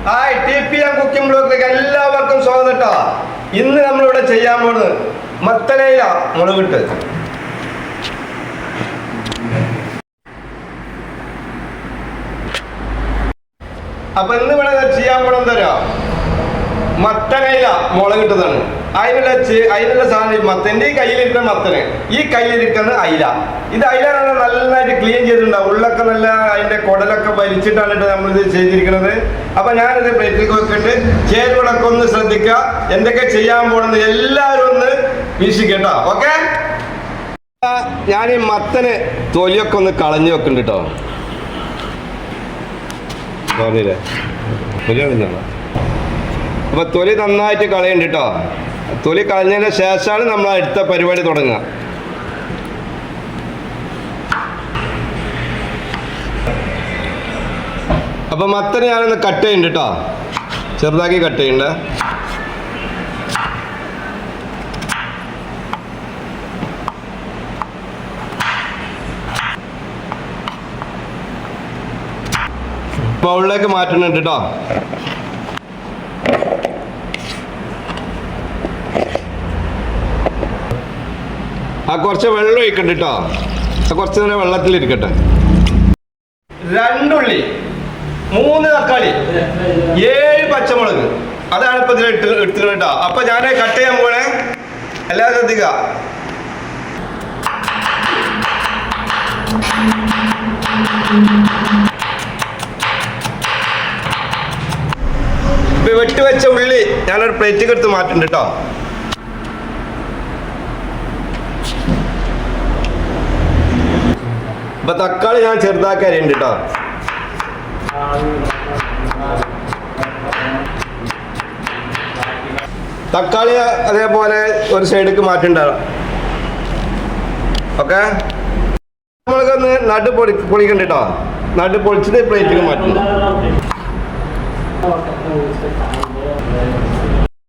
Hi TPM cooking ബ്ലോഗിലേക്ക് എല്ലാവർക്കും സ്വാഗതം കേട്ടോ. ഇന്ന് നമ്മളിവിടെ ചെയ്യാൻ പോകുന്നത് മത്തനയില മുളകിട്ട്. അപ്പൊ ഇന്ന് ഇവിടെ ചെയ്യാൻ പോകുന്നത് തരാ മത്തനയില മുളകിട്ടതാണ്. അതിനുള്ള സാധനം മത്തൻ്റെ ഈ കയ്യിലിരിക്കുന്ന മത്തന്, ഈ കയ്യിലിരിക്കുന്ന അയില. ഇത് അയില നന്നായിട്ട് ക്ലീൻ ചെയ്തിട്ടുണ്ടാവും. ഉള്ളൊക്കെ നല്ല അതിന്റെ കുടലൊക്കെ വലിച്ചിട്ടാണ് നമ്മളിത് ചെയ്തിരിക്കുന്നത്. അപ്പൊ ഞാനിത് പ്ലേറ്റിൽ വെക്കിട്ട് ചേരുവകളൊക്കെ ഒന്ന് ശ്രദ്ധിക്കുക. എന്തൊക്കെ ചെയ്യാൻ പോണെന്ന് എല്ലാവരും ഒന്ന് വീക്ഷിക്കട്ടോ. ഓക്കെ, ഞാൻ ഈ മത്തന് തൊലിയൊക്കെ ഒന്ന് കളഞ്ഞു വെക്കുന്നുണ്ട് കേട്ടോ. പറഞ്ഞില്ലേ, അപ്പൊ തൊലി നന്നായിട്ട് കളയുന്നുണ്ട് കേട്ടോ. തൊലി കളഞ്ഞതിന് ശേഷമാണ് നമ്മൾ അടുത്ത പരിപാടി തുടങ്ങുക. അപ്പൊ മത്തന് ഞാനൊന്ന് കട്ട് ചെയ്യുന്നുണ്ട് കേട്ടോ, ചെറുതാക്കി കട്ട് ചെയ്യണ്ട. ബൗളിലേക്ക് മാറ്റുന്നുണ്ട് കേട്ടോ. കുറച്ച് വെള്ളം ഒഴിക്കണ്ട കേട്ടോ. കുറച്ച് നേരം വെള്ളത്തിലിരിക്കട്ടെ. 2 ഉള്ളി, 3 തക്കാളി, 7 പച്ചമുളക്, അതാണ് ഇപ്പൊ ഇതിൽ എടുത്തിട്ട് കേട്ടോ. അപ്പൊ ഞാൻ കട്ട് ചെയ്യാൻ പോണേ, എല്ലാവരും ശ്രദ്ധിക്കുക. വെട്ടി വെച്ച ഉള്ളി ഞാനൊരു പ്ലേറ്റിൽ എടുത്ത് മാറ്റുന്നുണ്ട് കേട്ടോ. അപ്പൊ തക്കാളി ഞാൻ ചെറുതാക്കി അരിയുണ്ട് കേട്ടോ. തക്കാളി അതേപോലെ ഒരു സൈഡിലേക്ക് മാറ്റുണ്ടാവും. ഓക്കെ, നമ്മൾക്കൊന്ന് നടു പൊളിക്കണ്ട കേട്ടോ. നടു പൊളിച്ചിട്ട് പ്ലേറ്റിൽ മാറ്റുന്നു.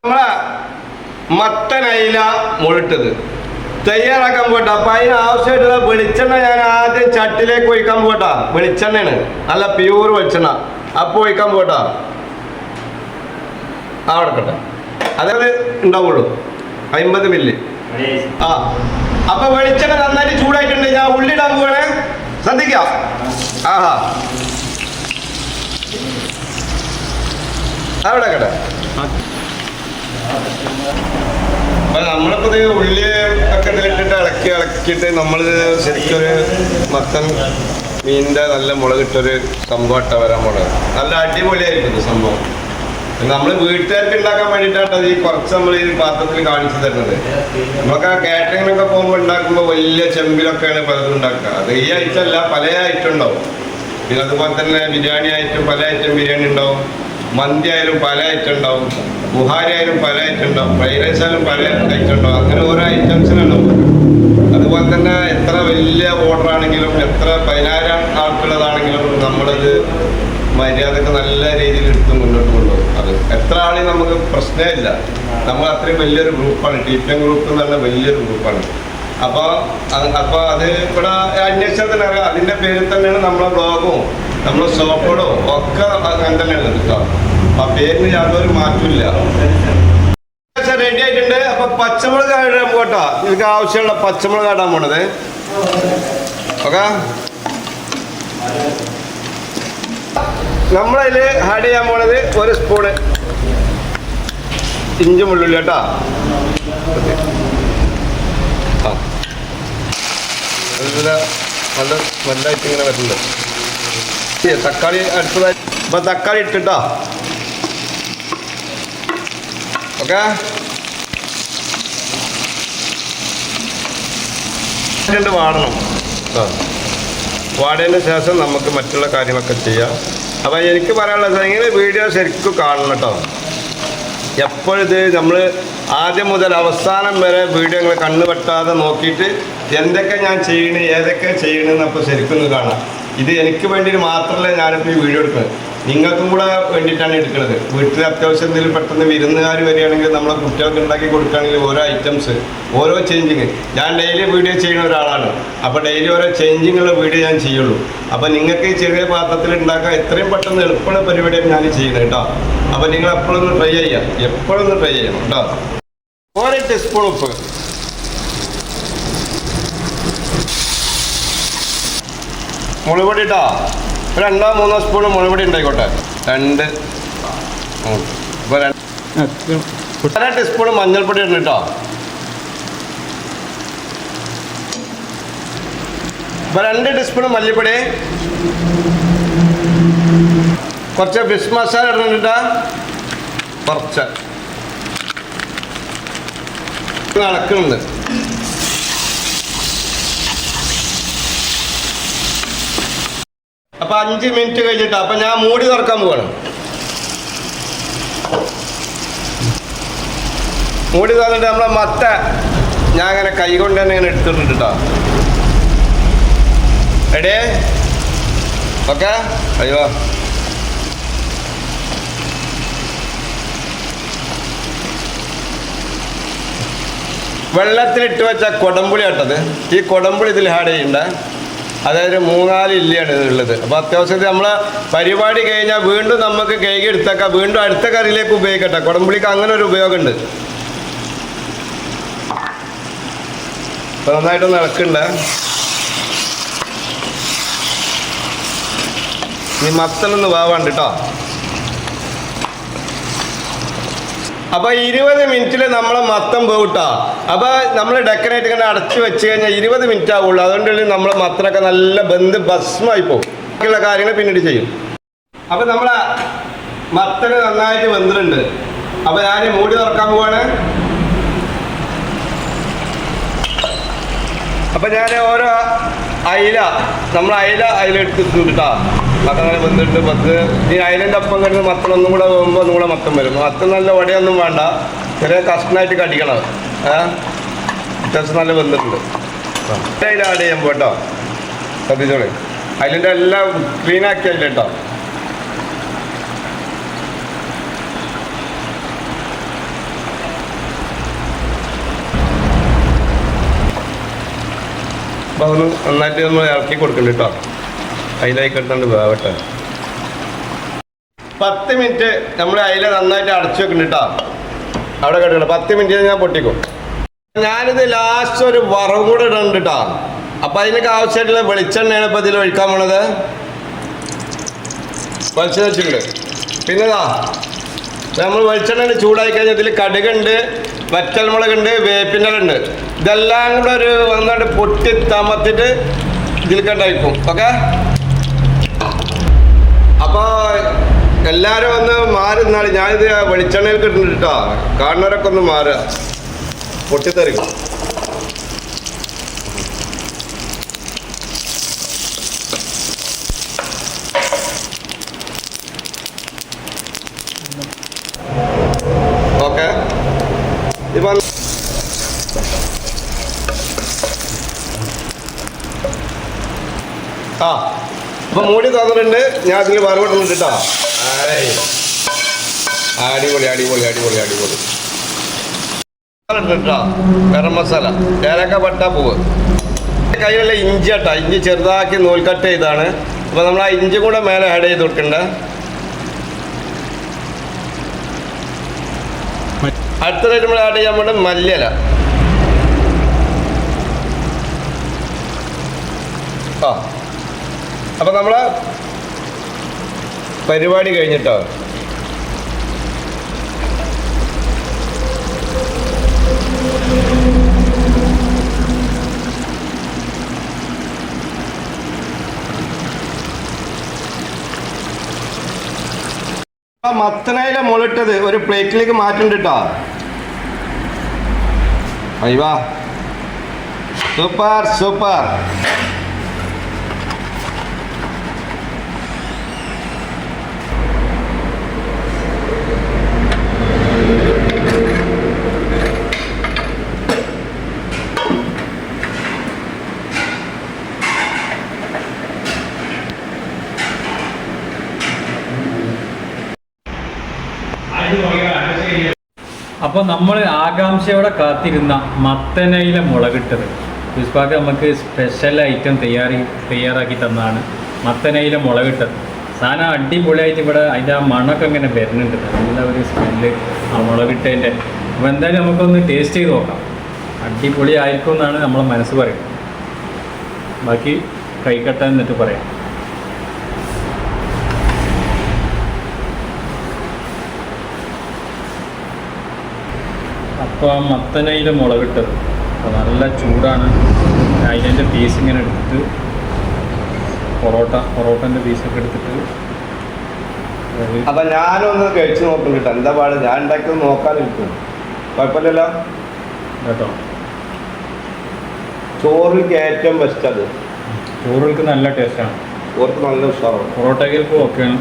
നമ്മളെ മത്തനയില മുളിട്ടത് തയ്യാറാക്കാൻ പോട്ടാ. അപ്പൊ അതിന് ആവശ്യമായിട്ടുള്ള വെളിച്ചെണ്ണ ഞാൻ ആദ്യം ചട്ടിലേക്ക് ഒഴിക്കാൻ പോട്ടാ. വെളിച്ചെണ്ണയാണ്, നല്ല പ്യൂർ വെളിച്ചെണ്ണ. അപ്പൊ ഒഴിക്കാൻ പോട്ടാ. അവിടെ കട്ടെ, അതേപോലെ ഉണ്ടാവുള്ളൂ, 50 മില്ലി. അപ്പൊ വെളിച്ചെണ്ണ നന്നായിട്ട് ചൂടായിട്ടുണ്ട്. ഞാൻ ഉള്ളിടാൻ പോവാണ്, ശ്രദ്ധിക്കാം. ആഹാ, അവിടെ കട്ടെ. അപ്പൊ നമ്മളിപ്പോ ഉള്ളി ഒക്കെ ഇതിലിട്ടിട്ട് ഇളക്കിയിട്ട് നമ്മൾ ശരിക്കൊരു മത്തൻ മീനിന്റെ നല്ല മുളകിട്ടൊരു സംഭവം വരാൻ പോണത്. നല്ല അടിപൊളിയായിരിക്കും സംഭവം. നമ്മൾ വീട്ടുകാർക്ക് ഉണ്ടാക്കാൻ വേണ്ടിയിട്ടാണ് ഈ കുറച്ച് നമ്മൾ ഈ പാത്രത്തിൽ കാണിച്ചു തരുന്നത്. നമുക്ക് ആ കാറ്ററിങ്ങിനൊക്കെ പോകുമ്പോൾ ഉണ്ടാക്കുമ്പോൾ വലിയ ചെമ്പിലൊക്കെയാണ് പലതും ഉണ്ടാക്കുക. അത് ഈ ഐറ്റം അല്ല, പല ഐറ്റം ഉണ്ടാവും. പിന്നെ അതുപോലെ തന്നെ ബിരിയാണി ഐറ്റം, പല ഐറ്റം ബിരിയാണി ഉണ്ടാവും. മന്തി ആയാലും പല ഐറ്റം ഉണ്ടാവും. ബുഹാരി ആയാലും പല ഐറ്റം ഉണ്ടാവും. ഫ്രൈഡ് റൈസ് ആയാലും പല ഐറ്റം ഉണ്ടാവും. അങ്ങനെ ഓരോ ഐറ്റംസിനുണ്ടാവും. അതുപോലെ തന്നെ എത്ര വലിയ ഓർഡർ ആണെങ്കിലും, എത്ര 10,000 ആൾക്കുള്ളതാണെങ്കിലും നമ്മളത് മര്യാദക്ക് നല്ല രീതിയിൽ എടുത്ത് മുന്നോട്ട് കൊണ്ടുപോകും. അത് എത്ര ആളെയും നമുക്ക് പ്രശ്നമില്ല. നമ്മൾ അത്രയും വലിയൊരു ഗ്രൂപ്പാണ്. TPM ഗ്രൂപ്പ് എന്ന് പറഞ്ഞാൽ വലിയൊരു ഗ്രൂപ്പാണ്. അപ്പോൾ അത് ഇവിടെ അന്വേഷണത്തിന് അറിയാം. അതിൻ്റെ പേരിൽ തന്നെയാണ് നമ്മളെ ബ്ലോഗും നമ്മളെ ഷോപ്പുകളും ഒക്കെ അങ്ങനെ തന്നെയാണ് കേട്ടോ. ആ പേരിന് യാതൊരു മാറ്റമില്ല. റെഡി ആയിട്ടുണ്ട്. അപ്പൊ പച്ചമുളക് ഇടാൻ പോട്ടോ. ഇതിക്ക് ആവശ്യമുള്ള പച്ചമുളക് ഇടാൻ പോണത്. ഓക്കെ, നമ്മളതിൽ ആഡ് ചെയ്യാൻ പോണത് 1 സ്പൂണ് ഇഞ്ചി വെള്ളുള്ളി കേട്ടോ. നല്ല നല്ലതായിട്ട് ഇങ്ങനെ വരുന്നുണ്ട്. തക്കാളി അടുത്തതായി ഇപ്പൊ തക്കാളി ഇട്ടിട്ടോ. ഓക്കെ, വാടണം. വാടേൻ്റെ ശേഷം നമുക്ക് മറ്റുള്ള കാര്യങ്ങളൊക്കെ ചെയ്യാം. അപ്പം എനിക്ക് പറയാനുള്ളത്, ഇങ്ങനെ വീഡിയോ ശരിക്കും കാണണം കേട്ടോ. എപ്പോഴിത് നമ്മൾ ആദ്യം മുതൽ അവസാനം വരെ വീഡിയോ കണ്ണു വെട്ടാതെ നോക്കിയിട്ട് എന്തൊക്കെ ഞാൻ ചെയ്യണേ, ഏതൊക്കെ ചെയ്യണമെന്നപ്പോൾ ശരിക്കും കാണാം. ഇത് എനിക്ക് വേണ്ടി മാത്രമല്ല ഞാനിപ്പോൾ ഈ വീഡിയോ എടുക്കുന്നത്, നിങ്ങൾക്കും കൂടെ വേണ്ടിയിട്ടാണ് എടുക്കുന്നത്. വീട്ടിൽ അത്യാവശ്യം എന്തെങ്കിലും പെട്ടെന്ന് വിരുന്നുകാർ വരികയാണെങ്കിൽ നമ്മളെ കുട്ടികൾക്ക് ഉണ്ടാക്കി കൊടുക്കുകയാണെങ്കിൽ ഓരോ ഐറ്റംസ്, ഓരോ ചേഞ്ചിങ്. ഞാൻ ഡെയിലി വീഡിയോ ചെയ്യുന്ന ഒരാളാണ്. അപ്പോൾ ഡെയിലി ഓരോ ചേഞ്ചിങ്ങുള്ള വീഡിയോ ഞാൻ ചെയ്യുള്ളൂ. അപ്പോൾ നിങ്ങൾക്ക് ഈ ചെറിയ പാത്രത്തിൽ ഉണ്ടാക്കാൻ എത്രയും പെട്ടെന്ന് എളുപ്പമുള്ള പരിപാടിയാണ് ഞാൻ ചെയ്യുന്നത് കേട്ടോ. അപ്പോൾ നിങ്ങൾ എപ്പോഴൊന്ന് ട്രൈ ചെയ്യാം, എപ്പോഴൊന്ന് ട്രൈ ചെയ്യണം കേട്ടോ. 1 ടീസ്പൂൺ ഉപ്പ്, മുളക് പൊടി കേട്ടോ, 2-3 സ്പൂൺ മുളക് പൊടി ഉണ്ടായിക്കോട്ടെ. 2 ടീസ്പൂൺ മഞ്ഞൾപ്പൊടി ഇടണം കേട്ടോ. ഇപ്പോൾ 2 ടീസ്പൂൺ മല്ലിപ്പൊടി, കുറച്ച് ഫിഷ് മസാല ഇടണം കേട്ടോ. കുറച്ച് നടക്കുന്നുണ്ട്. അപ്പോൾ 5 മിനിറ്റ് കഴിഞ്ഞിട്ടാ. അപ്പം ഞാൻ മൂടി തുറക്കാൻ പോവാണ്. മൂടി തുറന്നിട്ട് നമ്മളെ മത്ത ഞാൻ അങ്ങനെ കൈ കൊണ്ട് തന്നെ ഇങ്ങനെ എടുത്തിട്ടുണ്ട് കേട്ടോ. റെഡി? ഓക്കെ. അയ്യോ, വെള്ളത്തിലിട്ട് വെച്ച കൊടംപുളി ആട്ടത്. ഈ കൊടംപുളി ഇതിൽ ആഡ് ചെയ്യണ്ട. അതായത് 3-4 ഇല്ലിയാണ് ഉള്ളത്. അപ്പോൾ അത്യാവശ്യത്തിൽ നമ്മൾ പരിപാടി കഴിഞ്ഞാൽ വീണ്ടും നമുക്ക് കഴുകി എടുത്തേക്കാം, വീണ്ടും അടുത്ത കറിയിലേക്ക് ഉപയോഗിക്കട്ടെ. കുടംപുളിക്ക് അങ്ങനെ ഒരു ഉപയോഗമുണ്ട്. അപ്പോൾ നന്നായിട്ടൊന്ന് ഇളക്കണ്ടേ. ഈ മത്തനൊന്ന് വേവാണ്ട് കേട്ടോ. അപ്പോൾ 20 മിനിറ്റിൽ നമ്മളെ മത്തം വേവിട്ടാ. അപ്പോൾ നമ്മൾ ഡെക്കറേറ്റ് ഇങ്ങനെ അടച്ചു വെച്ച് കഴിഞ്ഞാൽ 20 മിനിറ്റ് ആവുള്ളൂ. അതുകൊണ്ടുള്ള നമ്മളെ മത്തനൊക്കെ നല്ല ബന്ധ് ഭസ്മമായി പോകും. ബാക്കിയുള്ള കാര്യങ്ങൾ പിന്നീട് ചെയ്യും. അപ്പോൾ നമ്മളെ മത്തന് നന്നായിട്ട് വെന്തിട്ടുണ്ട്. അപ്പോൾ ഞാൻ മൂടി തുറക്കാൻ പോവാണ്. അപ്പോൾ ഞാൻ ഓരോ അയില എടുത്തിട്ടുണ്ട് കേട്ടോ. മത്തം നല്ല വെന്തിട്ട് ഈ അയിലിൻ്റെ ഒപ്പം കിടന്ന് മത്തനൊന്നും കൂടെ പോകുമ്പോൾ ഒന്നും കൂടെ മത്തം വരും. മത്തം നല്ല വടയൊന്നും വേണ്ട, ചെറിയ കഷ്ണമായിട്ട് കടിക്കണം. അത്യാവശ്യം നല്ല വെന്തിട്ടുണ്ട്. അതിൽ ആഡ് ചെയ്യാൻ പോട്ടോ. ശ്രദ്ധിച്ചോളെ, അതിലിൻ്റെ എല്ലാം ക്ലീനാക്കി അതിൽ കേട്ടോ. അപ്പോൾ അതൊന്ന് നന്നായിട്ട് നമ്മൾ ഇറക്കി കൊടുക്കുന്നുണ്ട് കേട്ടോ. അതിലായി കിടന്നുണ്ട് വേവട്ടെ. 10 മിനിറ്റ് നമ്മൾ അതിൽ നന്നായിട്ട് അടച്ചു വെക്കുന്നുണ്ട് കേട്ടോ. അവിടെ കിടക്കണം. 10 മിനിറ്റ് ഞാൻ പൊട്ടിക്കും. ഞാനിത് ലാസ്റ്റ് ഒരു വറവ് കൂടെ ഇടുന്നുണ്ട് കേട്ടോ. അപ്പം അതിനൊക്കെ ആവശ്യമായിട്ടുള്ള വെളിച്ചെണ്ണയാണ് ഇപ്പോൾ ഇതിൽ ഒഴിക്കാൻ പോണത്. വെളിച്ചെണ്ണ വെച്ചിട്ടുണ്ട്. പിന്നെ നമ്മൾ വെളിച്ചെണ്ണ ചൂടായി കഴിഞ്ഞാൽ ഇതിൽ കടുകുണ്ട്, വറ്റൽമുളകുണ്ട്, വേപ്പിൻ്റെ ഇതെല്ലാം കൂടെ ഒരു ഒന്നുകൊണ്ട് പൊട്ടി തമത്തിട്ട് ഇതിൽ കണ്ടായിരിക്കും. ഓക്കെ. അപ്പോൾ എല്ലാവരും ഒന്ന് മാറി നിന്നാണ്. ഞാനിത് വെളിച്ചെണ്ണയിൽ കിട്ടുന്നുണ്ട് കേട്ടോ. കാണുന്നവരൊക്കെ ഒന്ന് മാറുക, പൊട്ടിത്തെറിക്കും. ഓക്കെ. ഇപ്പം അപ്പം മൂടി തന്നിട്ടുണ്ട്. ഞാൻ അതിൽ വറവിടുന്നുണ്ട് കേട്ടോ. അടിപൊളി അടിപൊളി അടിപൊളി അടിപൊളി കേട്ടോ. ഗരം മസാല, ഏലക്ക, പട്ട, പൂവ്. കയ്യിലുള്ള ഇഞ്ചി കേട്ടോ. ഇഞ്ചി ചെറുതാക്കി നൂൽക്കട്ട് ചെയ്താണ്. അപ്പോൾ നമ്മൾ ആ ഇഞ്ചി കൂടെ മേലെ ആഡ് ചെയ്ത് കൊടുക്കണ്ടേ. അടുത്തതായിട്ട് നമ്മൾ ആഡ് ചെയ്യാൻ വേണ്ട മല്ലിയില. അപ്പം നമ്മളെ പരിപാടി കഴിഞ്ഞിട്ടോ. മത്തനയില മുളിട്ടത് ഒരു പ്ലേറ്റിലേക്ക് മാറ്റുന്നുണ്ട് കേട്ടോ. അയ്യോ, സൂപ്പർ സൂപ്പർ. അപ്പോൾ നമ്മൾ ആകാംക്ഷയോടെ കാത്തിരുന്ന മത്തനയിലെ മുളകിട്ടത് പുഷ്പാക്ക് നമുക്ക് സ്പെഷ്യൽ ഐറ്റം തയ്യാറാക്കി തന്നതാണ് മത്തനയിലെ മുളകിട്ടത്. സാധനം അടിപൊളിയായിട്ട് ഇവിടെ അതിൻ്റെ ആ മണമൊക്കെ ഇങ്ങനെ വരുന്നുണ്ട്, നല്ല ഒരു സ്മെല്ല് ആ മുളകിട്ടതിൻ്റെ. അപ്പോൾ എന്തായാലും നമുക്കൊന്ന് ടേസ്റ്റ് ചെയ്ത് നോക്കാം. അടിപൊളി ആയിരിക്കും എന്നാണ് നമ്മളെ മനസ്സ് പറയുന്നത്. ബാക്കി കഴിക്കട്ടെ എന്നിട്ട് പറയാം. അപ്പോൾ മത്തനയിലെ മുളകിട്ടത് അപ്പോൾ നല്ല ചൂടാണ്. അതിൻ്റെ പീസ് ഇങ്ങനെ എടുത്തിട്ട് പൊറോട്ടൻ്റെ പീസൊക്കെ എടുത്തിട്ട് അപ്പം ഞാനൊന്ന് കഴിച്ച് നോക്കും കേട്ടോ, എന്താ പാട്. ഞാൻ ഉണ്ടാക്കിയത് നോക്കാനിരിക്കും, കുഴപ്പമില്ലല്ലോ കേട്ടോ. ചോറിക്ക് ഏറ്റവും ബെസ്റ്റ് അത്. ചോറുകൾക്ക് നല്ല ടേസ്റ്റാണ്, ചോർക്ക് നല്ല ഉഷാറാണ്. പൊറോട്ടകൾക്ക് ഓക്കെയാണ്.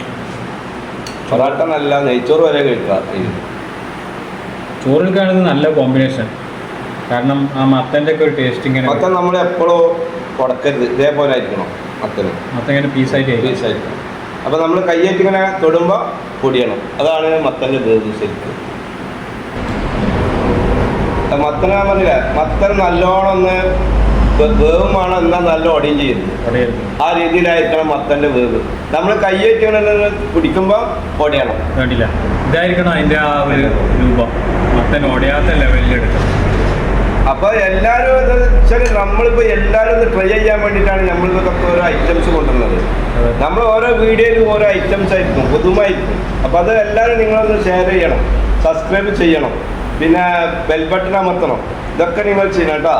പൊറോട്ട നല്ല, നെയ്ച്ചോറ് വരെ കഴിക്കാം. ചോറിൽക്കാണിത് നല്ല കോമ്പിനേഷൻ, കാരണം ആ മത്തൻ്റെ ഒക്കെ ഒരു ടേസ്റ്റ് ഇങ്ങനെ. മത്തൻ നമ്മൾ എപ്പോഴും ഉടക്കരുത്, ഇതേപോലെ ആയിരിക്കണം മത്തന്. മത്തൻ ഇങ്ങനെ പീസായിരിക്കണം. അപ്പോൾ നമ്മൾ കയ്യേറ്റ് ഇങ്ങനെ തൊടുമ്പോൾ പൊടിയണം, അതാണ് മത്തൻ്റെ വേവ് ശരിക്കും. മത്തൻ ഞാൻ പറഞ്ഞില്ല, മത്തൻ നല്ലോണം ഒന്ന് വേവും വേണം, എന്നാൽ നല്ല ഒടിയും ചെയ്യുന്നത്. ആ രീതിയിലായിരിക്കണം മത്തൻ്റെ വേവ്. നമ്മൾ കയ്യേറ്റ് ഇങ്ങനെ പിടിക്കുമ്പോൾ പൊടിയണം. വേണ്ടില്ല, ഇതായിരിക്കണം അതിൻ്റെ ആ ഒരു രൂപം, മത്തൻ ഒടയാത്ത ലെവലിലെടുക്കണം. അപ്പോൾ എല്ലാവരും ഇത് വെച്ചാൽ നമ്മളിപ്പോൾ എല്ലാവരും ഇത് ട്രൈ ചെയ്യാൻ വേണ്ടിയിട്ടാണ് നമ്മളിതൊക്കെ ഓരോ ഐറ്റംസ് കൊണ്ടുവരുന്നത്. നമ്മൾ ഓരോ വീഡിയോയിലും ഓരോ ഐറ്റംസ് ആയിരിക്കും, പുതുമായിരിക്കും. അപ്പോൾ അത് എല്ലാവരും നിങ്ങളൊന്ന് ഷെയർ ചെയ്യണം, സബ്സ്ക്രൈബ് ചെയ്യണം, പിന്നെ ബെൽ ബട്ടൺ അമർത്തണം. ഇതൊക്കെ നിങ്ങൾ ചെയ്യണം കേട്ടോ.